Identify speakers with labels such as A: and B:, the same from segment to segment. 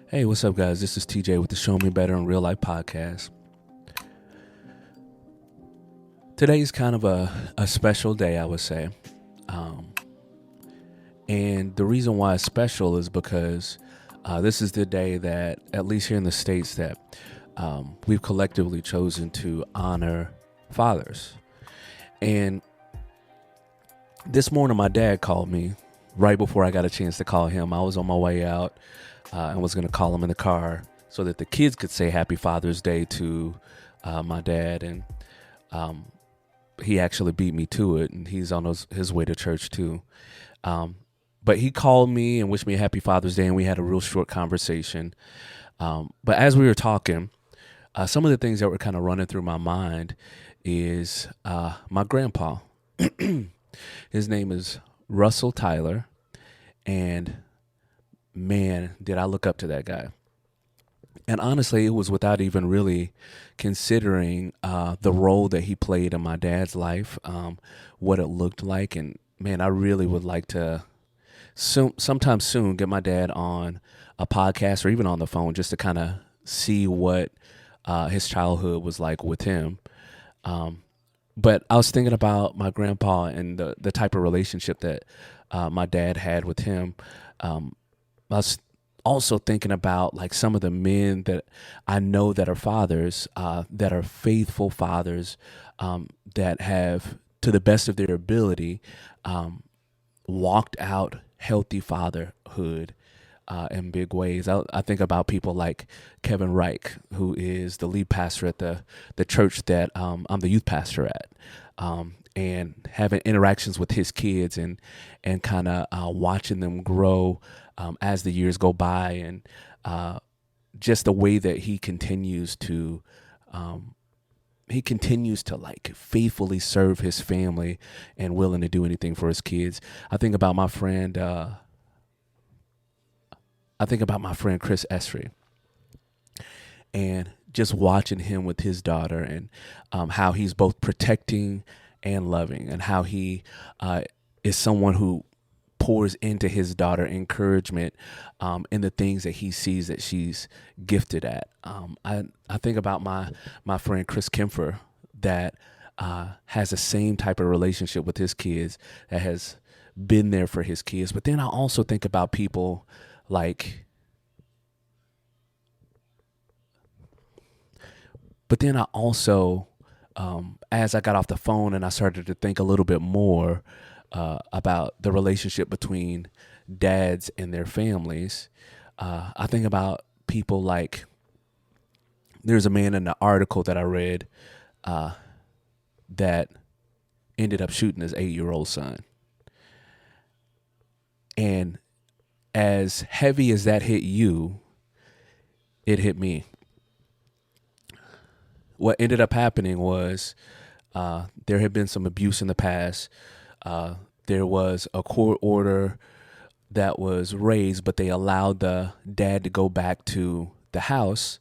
A: Hey, what's up, guys? This is TJ with the Show Me Better in Real Life podcast. Today is kind of a special day, I would say. And the reason why it's special is because this is the day that, at least here in the States, that we've collectively chosen to honor fathers. And this morning, my dad called me right before I got a chance to call him. I was on my way out and was going to call him in the car so that the kids could say Happy Father's Day to my dad. And he actually beat me to it, and he's on his way to church too. But he called me and wished me a Happy Father's Day, and we had a real short conversation. But as we were talking, some of the things that were kind of running through my mind is my grandpa. His name is Russell Tyler, and man, did I look up to that guy. And honestly, it was without even really considering the role that he played in my dad's life, what it looked like. And man, I really would like to sometime soon get my dad on a podcast or even on the phone just to kind of see what his childhood was like with him. But I was thinking about my grandpa and the type of relationship that my dad had with him. I was also thinking about like some of the men that I know that are fathers, that are faithful fathers, that have, to the best of their ability, walked out healthy fatherhood in big ways. I think about people like Kevin Reich, who is the lead pastor at the church that I'm the youth pastor at, and having interactions with his kids and kind of watching them grow as the years go by, and just the way that he continues to like faithfully serve his family and willing to do anything for his kids. I think about my friend Chris Esri, and just watching him with his daughter, and how he's both protecting and loving, and how he is someone who pours into his daughter encouragement in the things that he sees that she's gifted at. I think about my friend Chris Kempfer, that has the same type of relationship with his kids, that has been there for his kids. But then I also think about people like, as I got off the phone and I started to think a little bit more about the relationship between dads and their families, I think about people like, there's a man in the article that I read that ended up shooting his 8-year-old son. And as heavy as that hit you, it hit me. What ended up happening was there had been some abuse in the past. There was a court order that was raised, but they allowed the dad to go back to the house,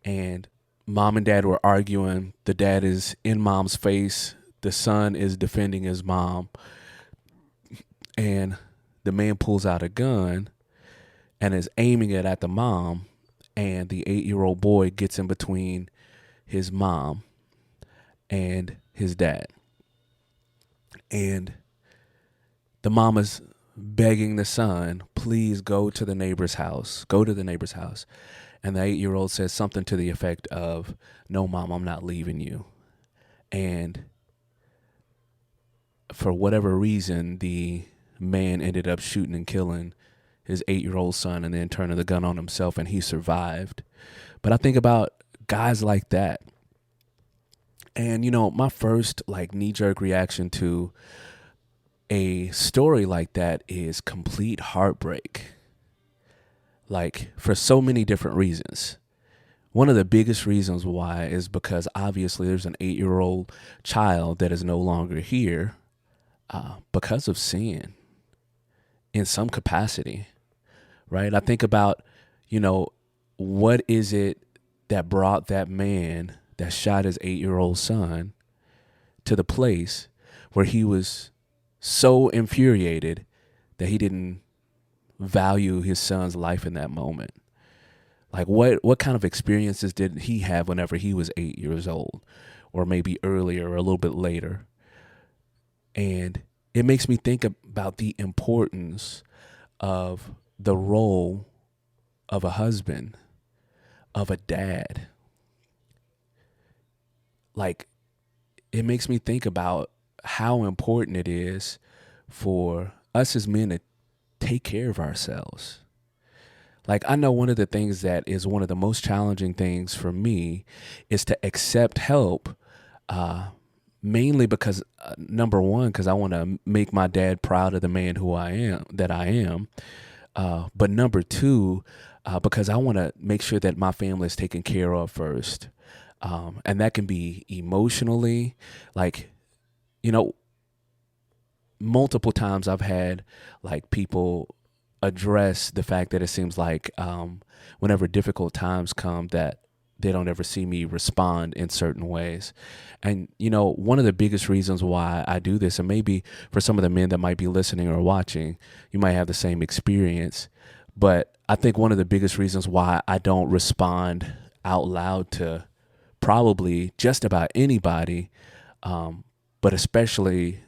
A: and mom and dad were arguing. The dad is in mom's face. The son is defending his mom, and the man pulls out a gun and is aiming it at the mom, and the 8-year-old boy gets in between his mom and his dad. And the mom is begging the son, please go to the neighbor's house. And the 8-year-old says something to the effect of, no, mom, I'm not leaving you. And for whatever reason, the man ended up shooting and killing his 8-year-old son, and then turning the gun on himself, and he survived. But I think about guys like that. And, my first like knee-jerk reaction to a story like that is complete heartbreak. Like, for so many different reasons. One of the biggest reasons why is because obviously there's an 8-year-old child that is no longer here because of sin in some capacity, right? I think about, what is it that brought that man that shot his 8-year-old son to the place where he was so infuriated that he didn't value his son's life in that moment. Like what kind of experiences did he have whenever he was 8 years old, or maybe earlier or a little bit later? And it makes me think about the importance of the role of a husband, of a dad. Like, it makes me think about how important it is for us as men to take care of ourselves. Like, I know one of the things that is one of the most challenging things for me is to accept help, mainly because, number one, because I want to make my dad proud of the man who I am, that I am. But number two, because I want to make sure that my family is taken care of first. And that can be emotionally, like, you know, multiple times I've had like people address the fact that it seems like whenever difficult times come that they don't ever see me respond in certain ways. And, one of the biggest reasons why I do this, and maybe for some of the men that might be listening or watching, you might have the same experience. But I think one of the biggest reasons why I don't respond out loud to probably just about anybody, but especially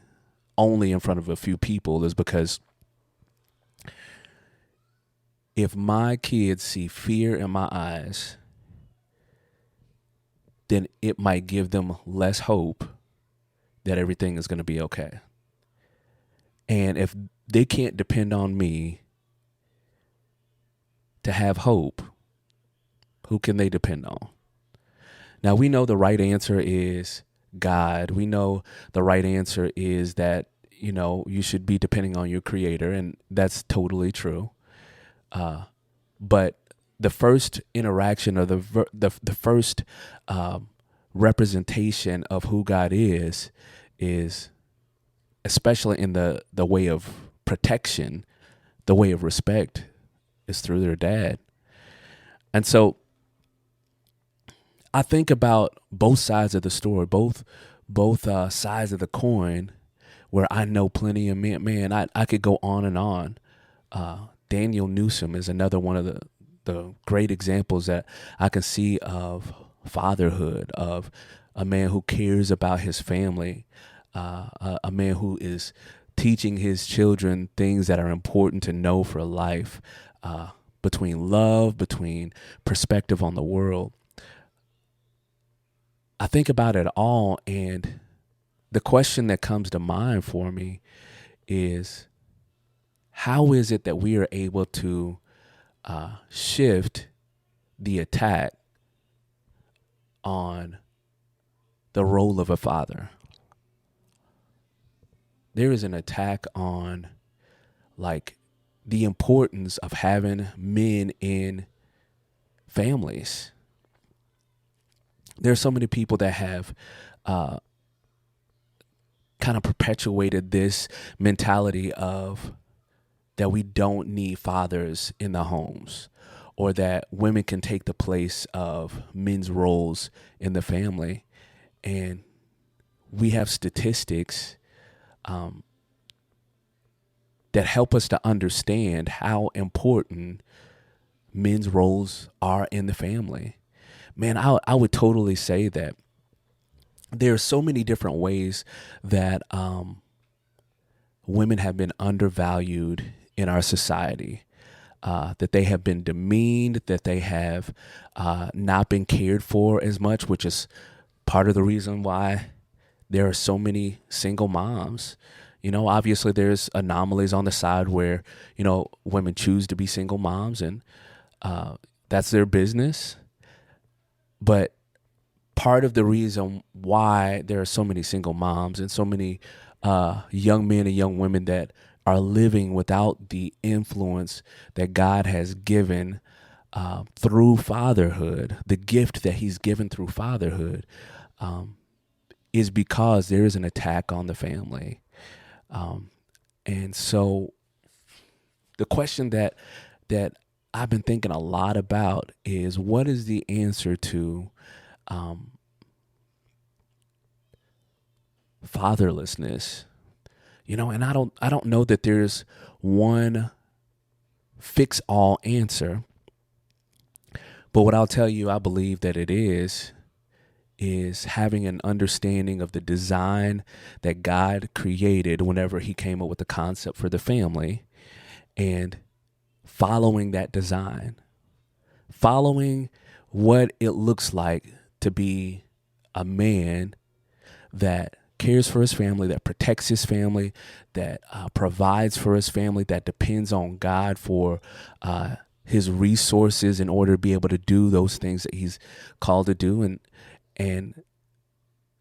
A: only in front of a few people, is because if my kids see fear in my eyes, then it might give them less hope that everything is going to be okay. And if they can't depend on me to have hope, who can they depend on? Now, we know the right answer is God. We know the right answer is that, you should be depending on your creator, and that's totally true. But the first interaction, or the first representation of who God is especially in the way of protection, the way of respect, is through their dad. And so I think about both sides of the story, both sides of the coin, where I know plenty of men. Man, I could go on and on. Daniel Newsom is another one of the great examples that I can see of fatherhood, of a man who cares about his family, a man who is teaching his children things that are important to know for life, between love, between perspective on the world. I think about it all, and the question that comes to mind for me is, how is it that we are able to shift the attack on the role of a father? There is an attack on, like, the importance of having men in families. There are so many people that have kind of perpetuated this mentality of that we don't need fathers in the homes, or that women can take the place of men's roles in the family. And we have statistics that help us to understand how important men's roles are in the family. Man, I would totally say that there are so many different ways that women have been undervalued in our society, that they have been demeaned, that they have not been cared for as much, which is part of the reason why there are so many single moms. Obviously there's anomalies on the side where, women choose to be single moms, and that's their business. But part of the reason why there are so many single moms and so many young men and young women that are living without the influence that God has given through fatherhood, the gift that he's given through fatherhood, is because there is an attack on the family. And so the question that I've been thinking a lot about is, what is the answer to fatherlessness? And I don't know that there's one fix all answer, But what I'll tell you, I believe that it is having an understanding of the design that God created whenever he came up with the concept for the family, and following that design, following what it looks like to be a man that cares for his family, that protects his family, that provides for his family, that depends on God for his resources in order to be able to do those things that he's called to do, and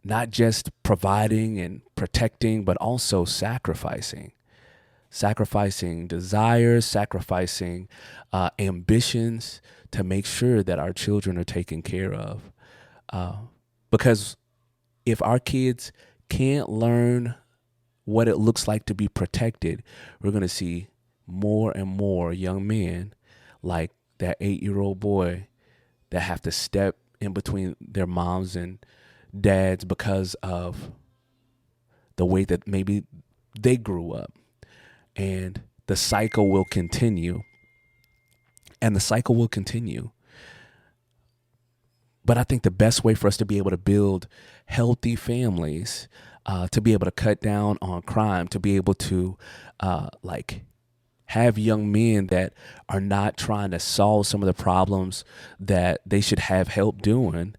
A: not just providing and protecting, but also sacrificing desires, sacrificing ambitions to make sure that our children are taken care of. Because if our kids can't learn what it looks like to be protected, we're going to see more and more young men like that 8-year-old boy that have to step in between their moms and dads because of the way that maybe they grew up. And the cycle will continue. And the cycle will continue. But I think the best way for us to be able to build healthy families, to be able to cut down on crime, to be able to have young men that are not trying to solve some of the problems that they should have help doing,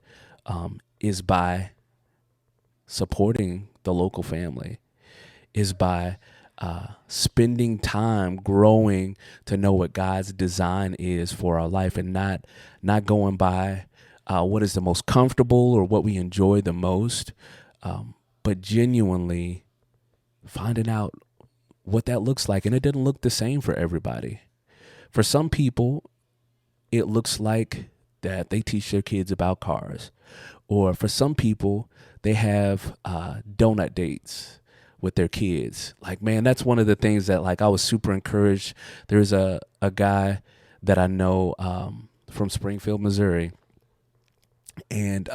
A: is by supporting the local family, is by spending time growing to know what God's design is for our life, and not going by what is the most comfortable or what we enjoy the most, but genuinely finding out what that looks like. And it doesn't look the same for everybody. For some people, it looks like that they teach their kids about cars. Or for some people, they have donut dates with their kids. Like, man, that's one of the things that I was super encouraged. There's a guy that I know from Springfield, Missouri. And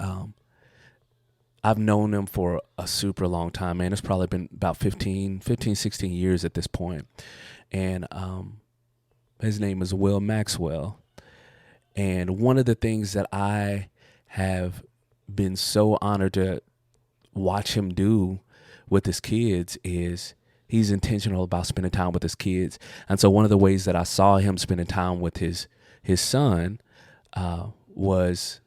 A: I've known him for a super long time, man. It's probably been about 15, 16 years at this point. And his name is Will Maxwell. And one of the things that I have been so honored to watch him do with his kids is he's intentional about spending time with his kids. And so one of the ways that I saw him spending time with his son was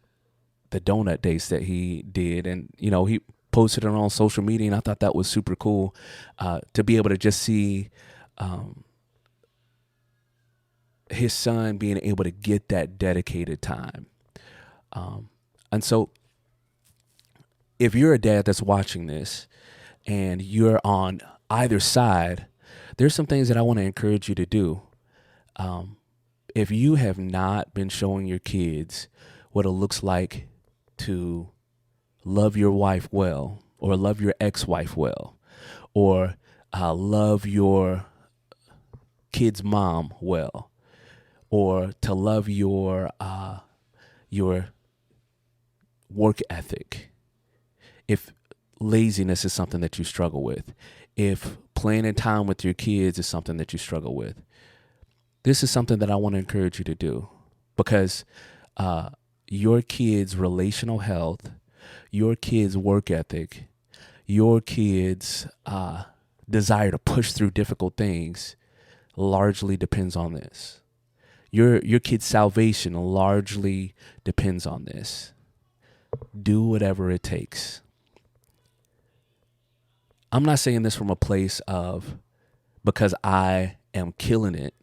A: the donut dates that he did. And, he posted it on social media, and I thought that was super cool to be able to just see his son being able to get that dedicated time. And so if you're a dad that's watching this and you're on either side, there's some things that I want to encourage you to do. If you have not been showing your kids what it looks like to love your wife well, or love your ex-wife well, or love your kid's mom well, or to love your work ethic. If laziness is something that you struggle with, if planning time with your kids is something that you struggle with, this is something that I want to encourage you to do, because your kids' relational health, your kids' work ethic, your kids' desire to push through difficult things largely depends on this. Your kid's salvation largely depends on this. Do whatever it takes. I'm not saying this from a place of because I am killing it.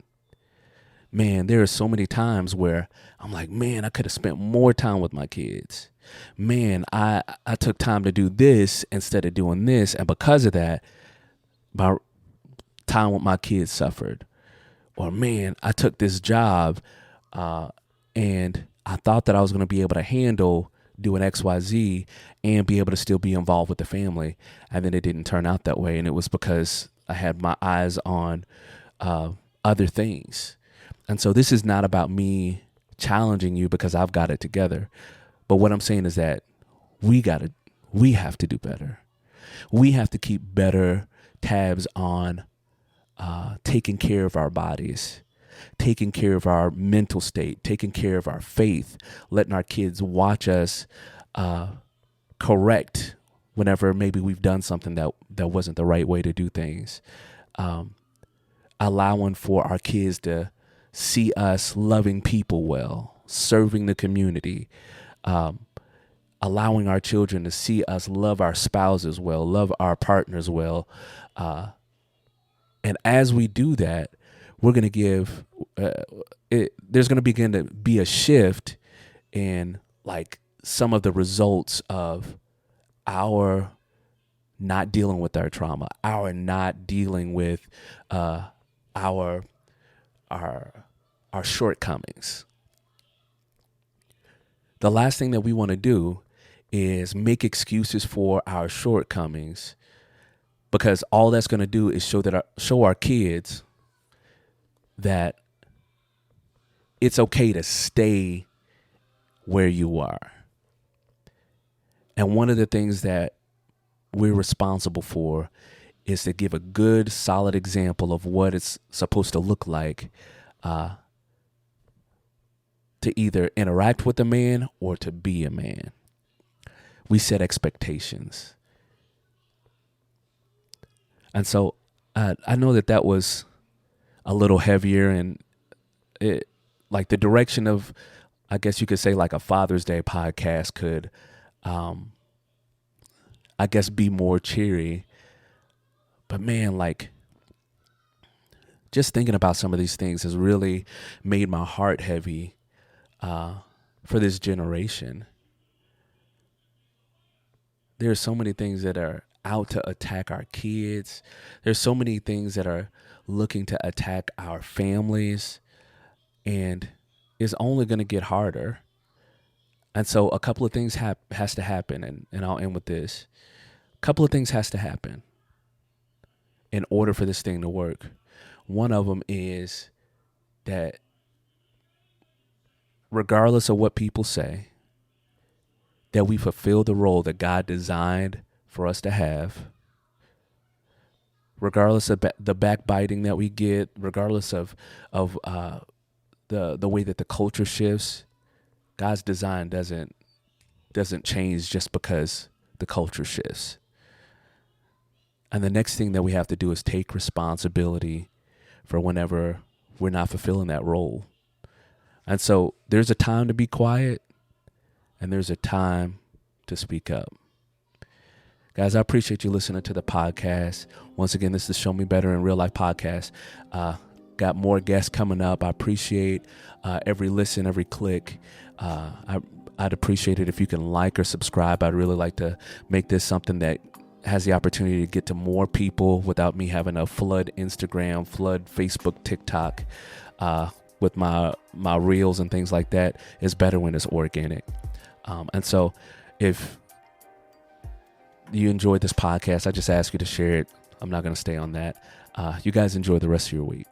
A: Man, there are so many times where I'm like, man, I could have spent more time with my kids. Man, I took time to do this instead of doing this. And because of that, my time with my kids suffered. Or, man, I took this job and I thought that I was going to be able to handle doing XYZ and be able to still be involved with the family. And then it didn't turn out that way. And it was because I had my eyes on other things. And so this is not about me challenging you because I've got it together. But what I'm saying is that we have to do better. We have to keep better tabs on taking care of our bodies, taking care of our mental state, taking care of our faith, letting our kids watch us correct whenever maybe we've done something that wasn't the right way to do things. Allowing for our kids to see us loving people well, serving the community, allowing our children to see us love our spouses well, love our partners well. And as we do that, we're going to give, there's going to begin to be a shift in like some of the results of our not dealing with our trauma, our not dealing with our shortcomings. The last thing that we want to do is make excuses for our shortcomings, because all that's going to do is show our kids that it's okay to stay where you are. And one of the things that we're responsible for is to give a good, solid example of what it's supposed to look like to either interact with a man or to be a man. We set expectations. And so I know that was a little heavier, and it, like the direction of, I guess you could say, like a Father's Day podcast could, I guess, be more cheery. But man, like, just thinking about some of these things has really made my heart heavy for this generation. There's so many things that are out to attack our kids. There's so many things that are looking to attack our families, and it's only going to get harder. And so a couple of things has to happen, and I'll end with this. A couple of things has to happen in order for this thing to work. One of them is that regardless of what people say, that we fulfill the role that God designed for us to have, regardless of the backbiting that we get, regardless of the way that the culture shifts. God's design doesn't change just because the culture shifts. And the next thing that we have to do is take responsibility for whenever we're not fulfilling that role. And so there's a time to be quiet, and there's a time to speak up. Guys, I appreciate you listening to the podcast. Once again, this is Show Me Better in Real Life podcast. Got more guests coming up. I appreciate every listen, every click. I'd appreciate it if you can like or subscribe. I'd really like to make this something that has the opportunity to get to more people without me having to flood Instagram, flood Facebook, TikTok with my reels and things like that. It's better when it's organic. And so if you enjoyed this podcast, I just ask you to share it. I'm not going to stay on that. You guys enjoy the rest of your week.